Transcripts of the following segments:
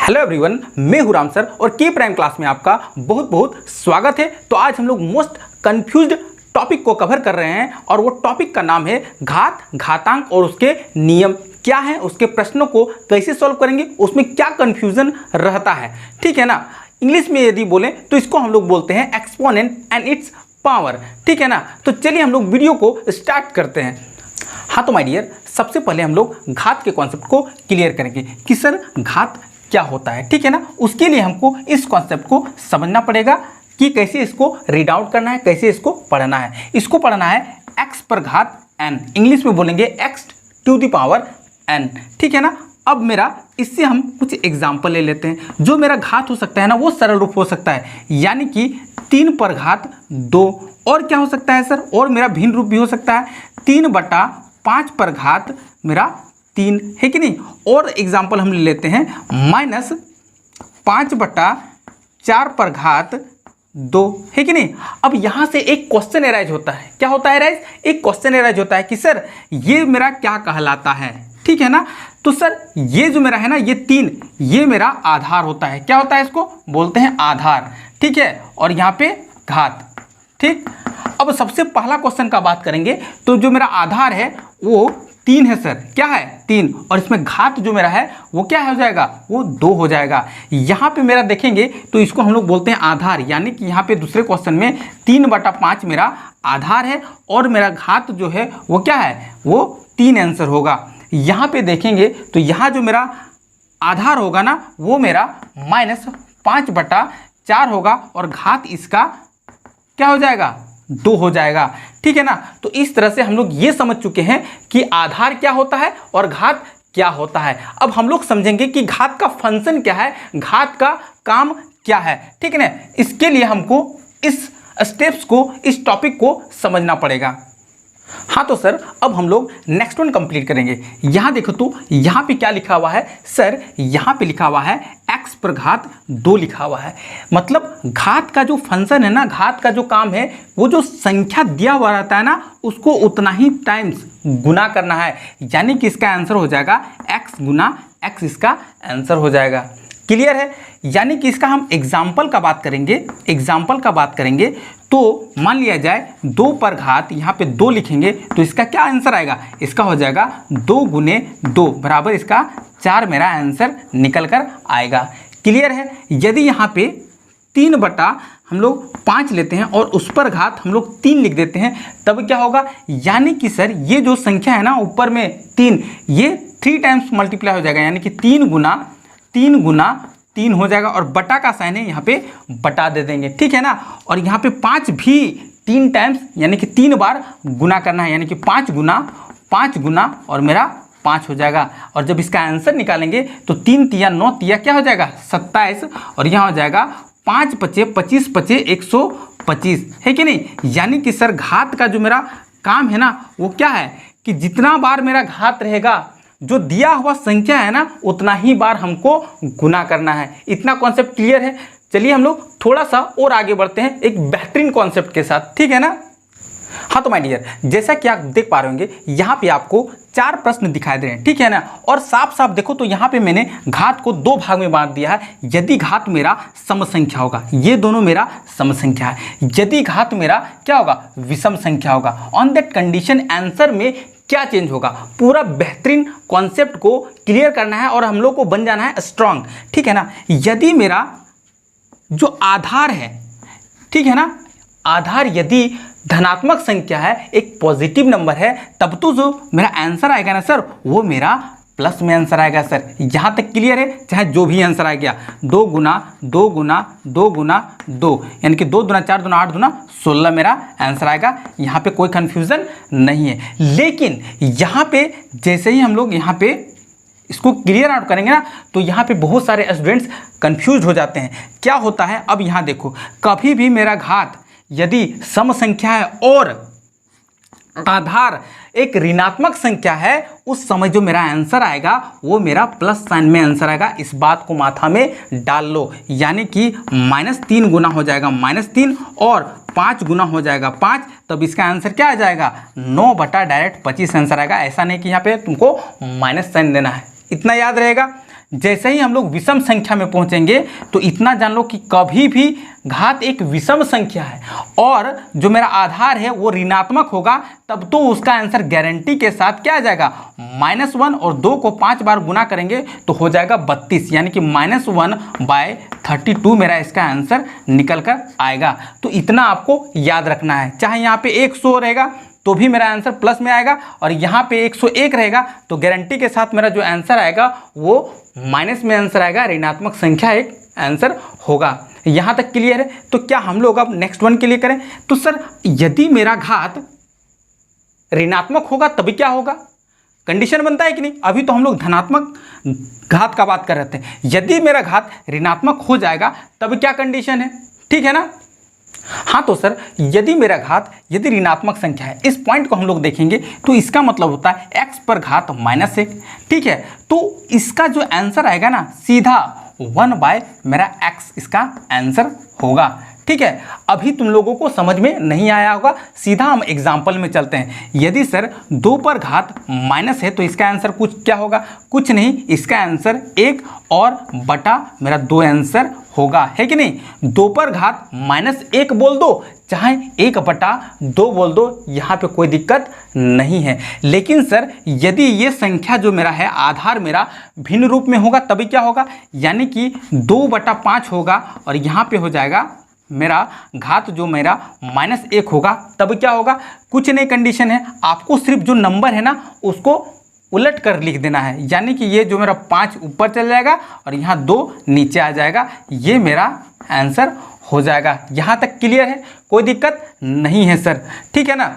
Hello everyone, मैं हूं Ram sir और के प्राइम क्लास में आपका बहुत बहुत स्वागत है। तो आज हम लोग मोस्ट कंफ्यूज्ड टॉपिक को कवर कर रहे हैं और वो टॉपिक का नाम है घात, घातांक और उसके नियम क्या है, उसके प्रश्नों को कैसे सॉल्व करेंगे, उसमें क्या कंफ्यूजन रहता है। ठीक है ना। इंग्लिश में यदि बोलें तो इसको हम लोग बोलते हैं एक्सपोनेंट एंड इट्स पावर। ठीक है ना। तो चलिए हम लोग वीडियो को स्टार्ट करते हैं। हाँ तो माय डियर, सबसे पहले हम लोग घात के कॉन्सेप्ट को क्लियर करेंगे कि सर घात क्या होता है। ठीक है ना। उसके लिए हमको इस कॉन्सेप्ट को समझना पड़ेगा कि कैसे इसको रीड आउट करना है, कैसे इसको पढ़ना है। इसको पढ़ना है x पर घात n, इंग्लिश में बोलेंगे x to the power n। ठीक है ना। अब मेरा इससे हम कुछ एग्जाम्पल ले लेते हैं। जो मेरा घात हो सकता है ना वो सरल रूप हो सकता है, यानी कि 3 पर घात 2। और क्या हो सकता है सर, और मेरा भिन्न रूप भी हो सकता है 3/5 पर घात मेरा 3, है कि नहीं। और एग्जाम्पल हम ले लेते हैं -5/4 पर घात 2, है कि नहीं। अब यहाँ से एक क्वेश्चन एराइज होता है। क्या होता है एराइज? एक क्वेश्चन एराइज होता है कि सर ये मेरा क्या कहलाता है। ठीक है ना। तो सर ये जो मेरा है ना, ये 3, ये मेरा आधार होता है। क्या होता है? इसको बोलते हैं आधार। ठीक है। और यहाँ पे घात। ठीक। अब सबसे पहला क्वेश्चन का बात करेंगे तो जो मेरा आधार है वो 3 है सर। क्या है? 3। और इसमें घात जो मेरा है वो क्या हो जाएगा? वो 2 हो जाएगा। यहाँ पे मेरा देखेंगे तो इसको हम लोग बोलते हैं आधार, यानी कि यहाँ पे दूसरे क्वेश्चन में 3/5 मेरा आधार है और मेरा घात जो है वो क्या है? वो 3 आंसर होगा। यहाँ पे देखेंगे तो यहाँ जो मेरा आधार होगा ना वो मेरा -5/4 होगा और घात इसका क्या हो जाएगा? 2 हो जाएगा। ठीक है ना। तो इस तरह से हम लोग ये समझ चुके हैं कि आधार क्या होता है और घात क्या होता है। अब हम लोग समझेंगे कि घात का फंक्शन क्या है, घात का काम क्या है। ठीक है ना। इसके लिए हमको इस स्टेप्स को, इस टॉपिक को समझना पड़ेगा। हाँ तो सर अब हम लोग नेक्स्ट वन कंप्लीट करेंगे। यहाँ देखो तो यहाँ पे क्या लिखा हुआ है सर, यहाँ पे लिखा हुआ है x पर घात 2 लिखा हुआ है। मतलब घात का जो फंक्शन है ना, घात का जो काम है, वो जो संख्या दिया हुआ रहता है ना उसको उतना ही टाइम्स गुना करना है, यानी कि इसका आंसर हो जाएगा x गुना x, इसका आंसर हो जाएगा। क्लियर है। यानी कि इसका हम एग्जाम्पल का बात करेंगे तो मान लिया जाए 2 पर घात, यहाँ पे 2 लिखेंगे तो इसका क्या आंसर आएगा? इसका हो जाएगा 2 गुने 2 बराबर इसका 4 मेरा आंसर निकल कर आएगा। क्लियर है। यदि यहाँ पे 3/5 लेते हैं और उस पर घात हम लोग 3 लिख देते हैं तब क्या होगा? यानी कि सर ये जो संख्या है ना ऊपर में 3, ये 3 टाइम्स मल्टीप्लाई हो जाएगा, यानी कि 3 गुना 3 हो जाएगा और बटा का साइन है यहाँ पे बटा दे देंगे। ठीक है ना। और यहाँ पे 5 भी 3 टाइम्स, यानी कि 3 बार गुना करना है, यानी कि 5 गुना और मेरा 5 हो जाएगा। और जब इसका आंसर निकालेंगे तो 3 तिया 9 तिया क्या हो जाएगा? 27। और यहाँ हो जाएगा 5 पचे 25 पचे 125, है कि नहीं। यानी कि सर घात का जो मेरा काम है ना वो क्या है कि जितना बार मेरा घात रहेगा, जो दिया हुआ संख्या है ना उतना ही बार हमको गुना करना है। इतना कॉन्सेप्ट क्लियर है। चलिए हम लोग थोड़ा सा और आगे बढ़ते हैं एक बेहतरीन कॉन्सेप्ट के साथ। ठीक है ना। हाँ तो माय डियर, जैसा कि आप देख पा रहे होंगे यहाँ पे आपको 4 प्रश्न दिखाई दे रहे हैं। ठीक है ना। और साफ साफ देखो तो यहाँ पे मैंने घात को 2 भाग में बांट दिया है। यदि घात मेरा सम संख्या होगा, ये दोनों मेरा सम संख्या है। यदि घात मेरा क्या होगा? विषम संख्या होगा। ऑन दैट कंडीशन आंसर में क्या चेंज होगा? पूरा बेहतरीन कॉन्सेप्ट को क्लियर करना है और हम लोग को बन जाना है स्ट्रांग। ठीक है ना। यदि मेरा जो आधार है, ठीक है ना, आधार यदि धनात्मक संख्या है, एक पॉजिटिव नंबर है, तब तो जो मेरा आंसर आएगा ना सर वो मेरा प्लस में आंसर आएगा सर। यहाँ तक क्लियर है। चाहे जो भी आंसर आ गया, 2 गुना 2 गुना 2 गुना 2, यानी कि 2 दूना 4 दूना 8 दूना 16 मेरा आंसर आएगा। यहाँ पे कोई कंफ्यूजन नहीं है। लेकिन यहाँ पे जैसे ही हम लोग यहाँ पे इसको क्लियर आउट करेंगे ना तो यहाँ पे बहुत सारे स्टूडेंट्स कंफ्यूज हो जाते हैं। क्या होता है? अब यहाँ देखो, कभी भी मेरा घात यदि सम संख्या है और आधार एक ऋणात्मक संख्या है, उस समय जो मेरा आंसर आएगा वो मेरा प्लस साइन में आंसर आएगा। इस बात को माथा में डाल लो। यानी कि -3 गुना हो जाएगा -3 और 5 गुना हो जाएगा 5, तब इसका आंसर क्या आ जाएगा? 9 बटा डायरेक्ट 25 आंसर आएगा। ऐसा नहीं कि यहाँ पे तुमको माइनस साइन देना है। इतना याद रहेगा। जैसे ही हम लोग विषम संख्या में पहुंचेंगे तो इतना जान लो कि कभी भी घात एक विषम संख्या है और जो मेरा आधार है वो ऋणात्मक होगा, तब तो उसका आंसर गारंटी के साथ क्या आ जाएगा, -1 और 2 को 5 बार गुना करेंगे तो हो जाएगा 32, यानी कि -1/32 मेरा इसका आंसर निकल कर आएगा। तो इतना आपको याद रखना है। चाहे यहाँ पे 100 रहेगा तो भी मेरा आंसर प्लस में आएगा और यहाँ पे 101 रहेगा तो गारंटी के साथ मेरा जो आंसर आएगा वो माइनस में आंसर आएगा, ऋणात्मक संख्या एक आंसर होगा। यहाँ तक क्लियर है। तो क्या हम लोग अब नेक्स्ट वन के लिए करें? तो सर यदि मेरा घात ऋणात्मक होगा तभी क्या होगा, कंडीशन बनता है कि नहीं? अभी तो हम लोग धनात्मक घात का बात कर रहे थे। यदि मेरा घात ऋणात्मक हो जाएगा तब क्या कंडीशन है, ठीक है ना? हाँ तो सर यदि मेरा घात यदि ऋणात्मक संख्या है, इस पॉइंट को हम लोग देखेंगे तो इसका मतलब होता है x पर घात -1, ठीक है? तो इसका जो आंसर आएगा ना सीधा 1 मेरा x इसका आंसर होगा, ठीक है? अभी तुम लोगों को समझ में नहीं आया होगा, सीधा हम एग्जाम्पल में चलते हैं। यदि सर 2 पर घात माइनस है तो इसका आंसर कुछ क्या होगा, कुछ नहीं, इसका आंसर 1 और बटा मेरा 2 आंसर होगा, है कि नहीं? 2 पर घात -1 बोल दो चाहे 1/2 बोल दो, यहाँ पे कोई दिक्कत नहीं है। लेकिन सर यदि ये संख्या जो मेरा है आधार मेरा भिन्न रूप में होगा तभी क्या होगा, यानी कि 2/5 होगा और यहाँ पे हो जाएगा मेरा घात जो मेरा -1 होगा तब क्या होगा, कुछ नहीं, कंडीशन है आपको सिर्फ जो नंबर है ना उसको उलट कर लिख देना है, यानी कि ये जो मेरा 5 ऊपर चल जाएगा और यहाँ 2 नीचे आ जाएगा, ये मेरा आंसर हो जाएगा। यहाँ तक क्लियर है, कोई दिक्कत नहीं है सर, ठीक है ना?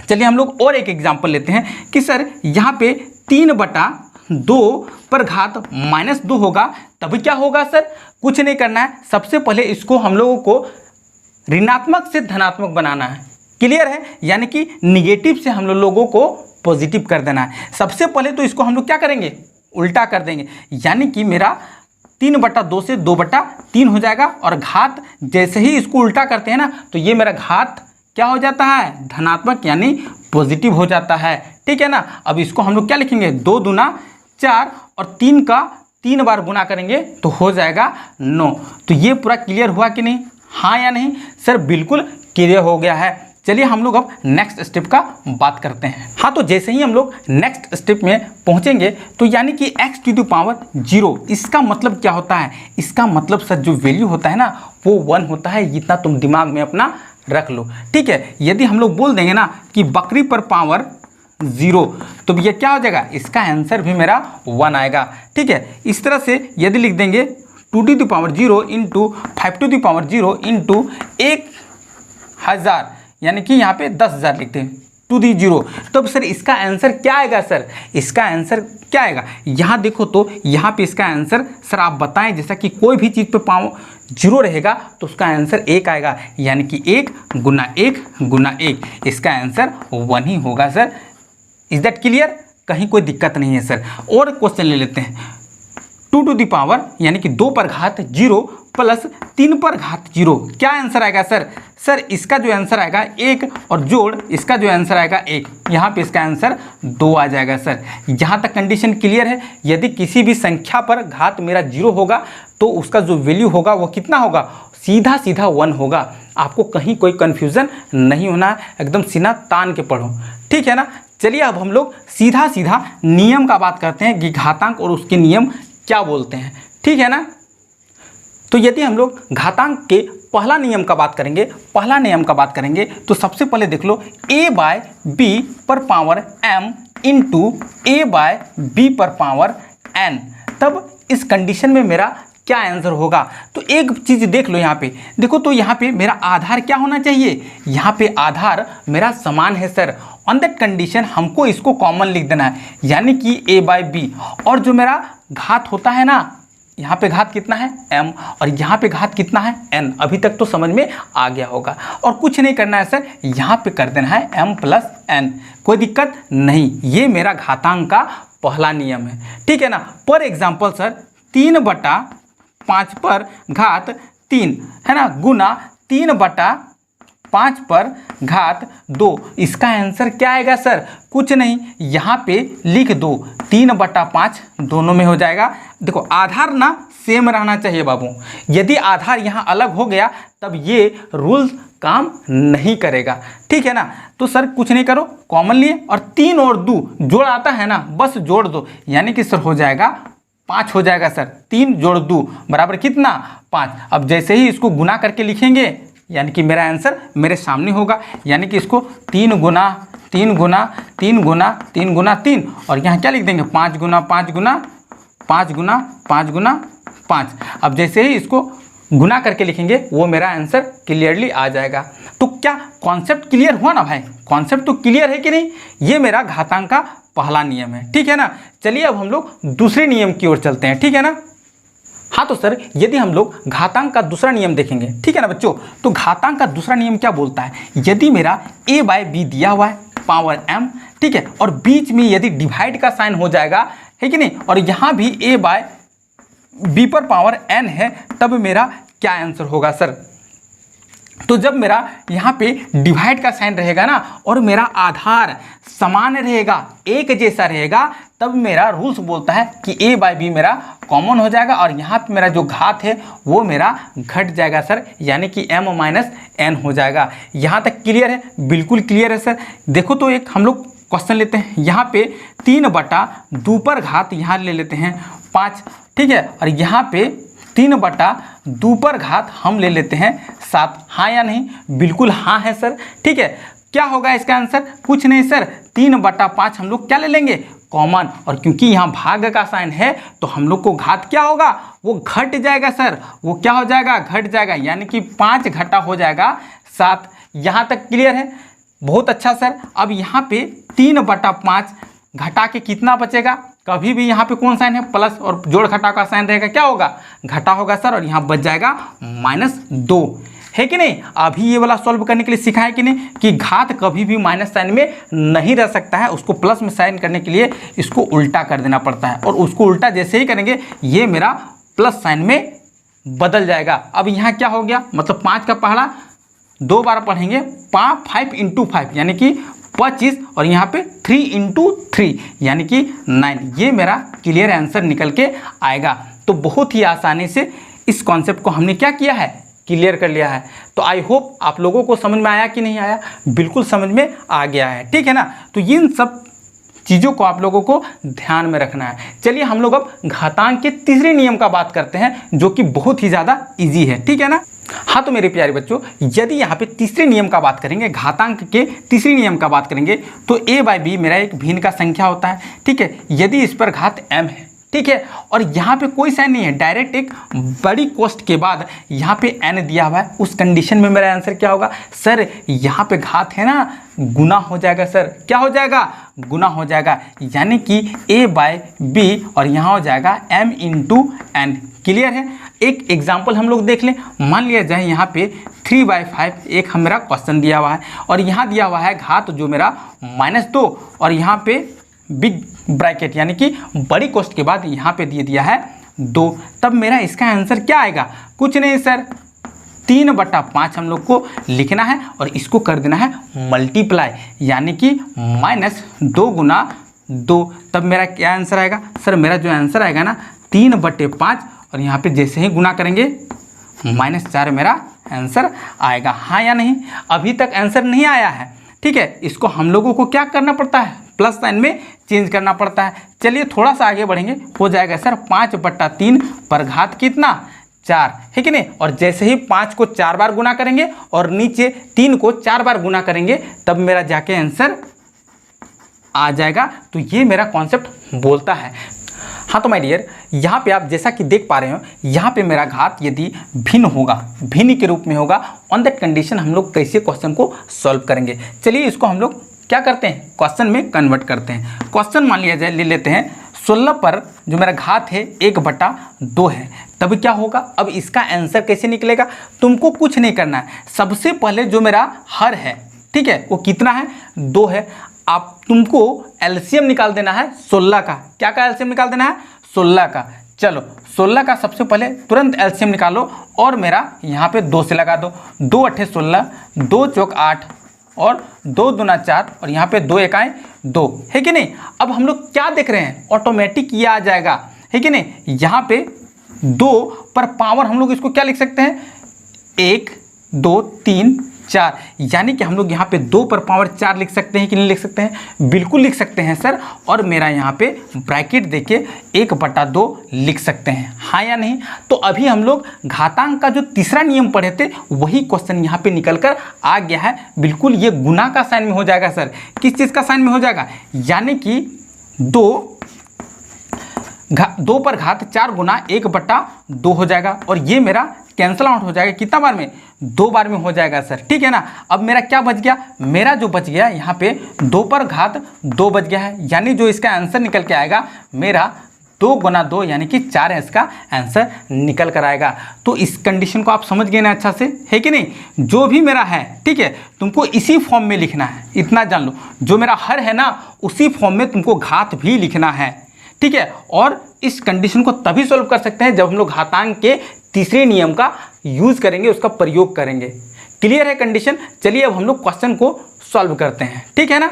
चलिए हम लोग और एक एग्जांपल लेते हैं कि सर यहाँ पे 3/2 पर घात -2 होगा तभी क्या होगा सर, कुछ नहीं करना है, सबसे पहले इसको हम लोगों को ऋणात्मक से धनात्मक बनाना है, क्लियर है? यानी कि निगेटिव से हम लोगों को पॉजिटिव कर देना है। सबसे पहले तो इसको हम लोग क्या करेंगे, उल्टा कर देंगे, यानी कि मेरा 3/2 से 2/3 हो जाएगा और घात जैसे ही इसको उल्टा करते हैं ना तो ये मेरा घात क्या हो जाता है, धनात्मक यानी पॉजिटिव हो जाता है, ठीक है ना? अब इसको हम लोग क्या लिखेंगे, 2 दूना 4 और 3 का 3 बार गुना करेंगे तो हो जाएगा 9। तो ये पूरा क्लियर हुआ कि नहीं, हाँ या नहीं? सर बिल्कुल क्लियर हो गया है। चलिए हम लोग अब नेक्स्ट स्टेप का बात करते हैं। हाँ तो जैसे ही हम लोग नेक्स्ट स्टेप में पहुंचेंगे तो यानी कि x⁻0, इसका मतलब क्या होता है, इसका मतलब सर जो वैल्यू होता है ना वो 1 होता है, इतना तुम दिमाग में अपना रख लो, ठीक है? यदि हम लोग बोल देंगे ना कि बकरी पर पावर 0 तो ये क्या हो जाएगा, इसका आंसर भी मेरा 1 आएगा, ठीक है? इस तरह से यदि लिख देंगे 2⁻0 इंटू 5⁻0 इंटू 1000, यानी कि यहाँ पे 10,000 लिखते हैं 2⁻0, तो सर इसका आंसर क्या आएगा सर, इसका आंसर क्या आएगा, यहाँ देखो तो यहाँ पे इसका आंसर सर आप बताएं, जैसा कि कोई भी चीज़ पे पावर 0 रहेगा तो उसका आंसर 1 आएगा, यानी कि 1 गुना 1 गुना 1, इसका आंसर 1 ही होगा सर। Is that clear? कहीं कोई दिक्कत नहीं है सर। और क्वेश्चन ले लेते हैं, 2 टू द पावर यानी कि 2 पर घात 0 प्लस 3 पर घात 0, क्या आंसर आएगा सर? सर इसका जो आंसर आएगा 1 और जोड़ इसका जो आंसर आएगा 1, यहाँ पे इसका आंसर 2 आ जाएगा सर। यहाँ तक कंडीशन क्लियर है? यदि किसी भी संख्या पर घात मेरा 0 होगा तो उसका जो वैल्यू होगा वो कितना होगा, सीधा सीधा 1 होगा। आपको कहीं कोई कन्फ्यूज़न नहीं होना है, एकदम सीना तान के पढ़ो, ठीक है ना? चलिए अब हम लोग सीधा सीधा नियम का बात करते हैं कि घातांक और उसके नियम क्या बोलते हैं, ठीक है ना? तो यदि हम लोग घातांक के पहला नियम का बात करेंगे तो सबसे पहले देख लो a/b पर पावर m इंटू a/b पर पावर n, तब इस कंडीशन में मेरा क्या आंसर होगा। तो एक चीज़ देख लो, यहाँ पे देखो तो यहाँ पे मेरा आधार क्या होना चाहिए, यहाँ पे आधार मेरा समान है सर। ऑन दैट कंडीशन हमको इसको कॉमन लिख देना है, यानी कि a/b, और जो मेरा घात होता है ना, यहाँ पे घात कितना है m और यहाँ पे घात कितना है n। अभी तक तो समझ में आ गया होगा और कुछ नहीं करना है सर, यहाँ पे कर देना है m प्लस n, कोई दिक्कत नहीं। ये मेरा घातांक का पहला नियम है, ठीक है ना? फॉर एग्जाम्पल सर 3/5 पर घात 3 है ना, गुना 3/5 5 पर घात 2। इसका आंसर क्या आएगा सर? कुछ नहीं, यहाँ पे लिख दो 3/5 दोनों में हो जाएगा। देखो आधार ना सेम रहना चाहिए बाबू, यदि आधार यहाँ अलग हो गया तब ये रूल काम नहीं करेगा, ठीक है ना। तो सर कुछ नहीं करो, कॉमन लिए और 3 और 2 जोड़ आता है ना, बस जोड़ दो, यानी कि सर हो जाएगा 5 हो जाएगा सर। 3 जोड़ 2 बराबर कितना? 5। अब जैसे ही इसको गुना करके लिखेंगे यानी कि मेरा आंसर मेरे सामने होगा, यानी कि इसको 3 गुना 3 गुना 3 गुना 3 गुना 3 और यहाँ क्या लिख देंगे 5 गुना 5 गुना 5 गुना 5 गुना 5। अब जैसे ही इसको गुना करके लिखेंगे वो मेरा आंसर क्लियरली आ जाएगा। तो क्या कॉन्सेप्ट क्लियर हुआ ना भाई? कॉन्सेप्ट तो क्लियर है कि नहीं? ये मेरा घातांक का पहला नियम है, ठीक है ना। चलिए अब हम लोग दूसरे नियम की ओर चलते हैं, ठीक है ना। हाँ तो सर यदि हम लोग घातांक का दूसरा नियम देखेंगे, ठीक है ना बच्चों, तो घातांक का दूसरा नियम क्या बोलता है? यदि मेरा a/b दिया हुआ है पावर m, ठीक है, और बीच में यदि डिवाइड का साइन हो जाएगा, है कि नहीं, और यहाँ भी a/b पर पावर n है, तब मेरा क्या आंसर होगा सर? तो जब मेरा यहाँ पे डिवाइड का साइन रहेगा ना और मेरा आधार समान रहेगा, एक जैसा रहेगा, तब मेरा रूल्स बोलता है कि a/b मेरा कॉमन हो जाएगा और यहाँ पे मेरा जो घात है वो मेरा घट जाएगा सर, यानी कि m - n हो जाएगा। यहाँ तक क्लियर है? बिल्कुल क्लियर है सर। देखो तो एक हम लोग क्वेश्चन लेते हैं, यहाँ पे 3/2 पर घात यहाँ ले लेते हैं 5, ठीक है, और यहाँ पे 3/2 पर घात हम ले लेते हैं 7। हाँ या नहीं? बिल्कुल हाँ है सर, ठीक है। क्या होगा इसका आंसर? कुछ नहीं सर, 3/5 हम लोग क्या ले लेंगे? कॉमन, और क्योंकि यहाँ भाग का साइन है तो हम लोग को घात क्या होगा? वो घट जाएगा सर। वो क्या हो जाएगा? घट जाएगा, यानी कि 5 घटा हो जाएगा 7। यहाँ तक क्लियर है? बहुत अच्छा सर। अब यहाँ पे 3/5 घटा के कितना बचेगा? कभी भी यहाँ पे कौन साइन है? प्लस, और जोड़ घटा का साइन रहेगा, क्या होगा? घटा होगा सर, और यहाँ बच जाएगा -2, है कि नहीं। अभी ये वाला सॉल्व करने के लिए सीखा है कि नहीं, कि घात कभी भी माइनस साइन में नहीं रह सकता है, उसको प्लस में साइन करने के लिए इसको उल्टा कर देना पड़ता है, और उसको उल्टा जैसे ही करेंगे ये मेरा प्लस साइन में बदल जाएगा। अब यहाँ क्या हो गया? मतलब 5 का पहाड़ा 2 बार पढ़ेंगे, 5 × 5 यानी कि 25, और यहाँ पे 3 × 3 यानी कि 9। ये मेरा क्लियर आंसर निकल के आएगा। तो बहुत ही आसानी से इस कॉन्सेप्ट को हमने क्या किया है? क्लियर कर लिया है। तो आई होप आप लोगों को समझ में आया कि नहीं आया? बिल्कुल समझ में आ गया है, ठीक है ना। तो इन सब चीज़ों को आप लोगों को ध्यान में रखना है। चलिए हम लोग अब घातांक के तीसरे नियम का बात करते हैं, जो कि बहुत ही ज़्यादा ईजी है, ठीक है ना। हाँ तो मेरे प्यारे बच्चों, यदि यहाँ पे तीसरे नियम का बात करेंगे, घातांक के तीसरे नियम का बात करेंगे, तो a/b मेरा एक भिन्न का संख्या होता है, ठीक है। यदि इस पर घात m है, ठीक है, और यहाँ पे कोई साइन नहीं है, डायरेक्ट एक बड़ी कोष्ठ के बाद यहाँ पे n दिया हुआ है, उस कंडीशन में मेरा आंसर क्या होगा सर? यहाँ पे घात है ना, गुना हो जाएगा सर। क्या हो जाएगा? गुना हो जाएगा, यानी कि a/b और यहाँ हो जाएगा m × n। क्लियर है? एक एग्जाम्पल हम लोग देख लें। मान लिया जाए यहाँ पे 3/5 एक मेरा क्वेश्चन दिया हुआ है, और यहाँ दिया हुआ है घात जो मेरा -2, और यहाँ पे बिग ब्रैकेट यानी कि बड़ी कोष्ठ के बाद यहाँ पे दे दिया है 2। तब मेरा इसका आंसर क्या आएगा? कुछ नहीं सर, 3/5 हम लोग को लिखना है और इसको कर देना है मल्टीप्लाई, यानी कि -2 × 2। तब मेरा क्या आंसर आएगा सर? मेरा जो आंसर आएगा ना 3/5, और यहाँ पे जैसे ही गुना करेंगे -4 मेरा आंसर आएगा। हाँ या नहीं? अभी तक आंसर नहीं आया है, ठीक है। इसको हम लोगों को क्या करना पड़ता है? प्लस साइन में चेंज करना पड़ता है। चलिए थोड़ा सा आगे बढ़ेंगे, हो जाएगा सर 5/3 पर घात कितना? 4, है कि नहीं। और जैसे ही 5 को 4 बार गुना करेंगे और नीचे 3 को 4 बार गुना करेंगे, तब मेरा जाके आंसर आ जाएगा। तो ये मेरा कॉन्सेप्ट बोलता है। हाँ तो माय डियर, यहाँ पे आप जैसा कि देख पा रहे हो, यहाँ पे मेरा घात यदि भिन्न होगा, भिन्न के रूप में होगा, ऑन दैट कंडीशन हम लोग कैसे क्वेश्चन को सॉल्व करेंगे। चलिए इसको हम लोग क्या करते हैं? क्वेश्चन में कन्वर्ट करते हैं। क्वेश्चन मान लिया जाए, ले लेते हैं 16 पर जो मेरा घात है 1/2 है, तब क्या होगा? अब इसका आंसर कैसे निकलेगा? तुमको कुछ नहीं करना है। सबसे पहले जो मेरा हर है, ठीक है, वो कितना है? 2 है। आप तुमको एलसीएम निकाल देना है 16 का। क्या का एलसीएम निकाल देना है? 16 का। चलो 16 का सबसे पहले तुरंत एलसीएम निकालो और मेरा यहाँ पे 2 से लगा दो। 2 अट्ठे 16, 2 चौक 8 और 2 दूना 4 और यहाँ पे 2 एकाएं 2, है कि नहीं। अब हम लोग क्या देख रहे हैं, ऑटोमेटिक ये आ जाएगा, है कि नहीं। यहाँ पे 2 पर पावर हम लोग इसको क्या लिख सकते हैं, 1 2 3 4, यानी कि हम लोग यहाँ पे 2 पर पावर 4 लिख सकते हैं कि नहीं लिख सकते हैं, बिल्कुल लिख सकते हैं सर। और मेरा यहाँ पे ब्रैकेट देके 1/2 लिख सकते हैं, हाँ या नहीं। तो अभी हम लोग घातांक का जो तीसरा नियम पढ़े थे वही क्वेश्चन यहाँ पे निकल कर आ गया है। बिल्कुल ये गुना का साइन में हो जाएगा सर। किस चीज़ का साइन में हो जाएगा, यानी कि 2 पर घात 4 गुना 1/2 हो जाएगा और ये मेरा कैंसल आउट हो जाएगा, कितना बार में, 2 बार में हो जाएगा सर, ठीक है ना। अब मेरा क्या बच गया, मेरा जो बच गया यहाँ पे 2 पर घात 2 बच गया है, यानी जो इसका आंसर निकल के आएगा मेरा 2 गुना 2 यानी कि 4 इसका आंसर निकल कर आएगा। तो इस कंडीशन को आप समझ गए ना अच्छा से, है कि नहीं। जो भी मेरा है, ठीक है, तुमको इसी फॉर्म में लिखना है, इतना जान लो। जो मेरा हर है ना उसी फॉर्म में तुमको घात भी लिखना है, ठीक है। और इस कंडीशन को तभी सॉल्व कर सकते हैं जब हम लोग घातांक के तीसरे नियम का यूज करेंगे, उसका प्रयोग करेंगे। क्लियर है कंडीशन। चलिए अब हम लोग क्वेश्चन को सॉल्व करते हैं, ठीक है ना।